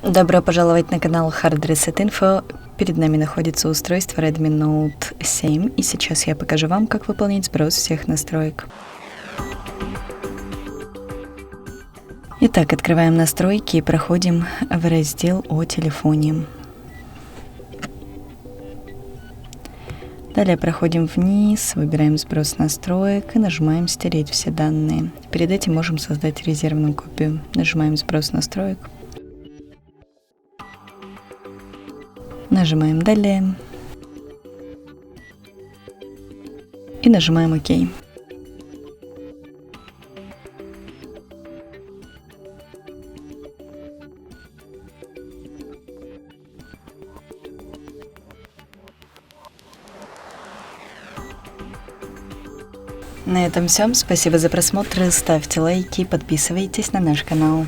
Добро пожаловать на канал Hard Reset Info. Перед нами находится устройство REDMI NOTE 7, и сейчас я покажу вам, как выполнить сброс всех настроек. Итак, открываем настройки и проходим в раздел о телефоне. Далее проходим вниз, выбираем сброс настроек и нажимаем «Стереть все данные». Перед этим можем создать резервную копию. Нажимаем «Сброс настроек». Нажимаем «Далее» и нажимаем «Ок». На этом все. Спасибо за просмотр. Ставьте лайки, подписывайтесь на наш канал.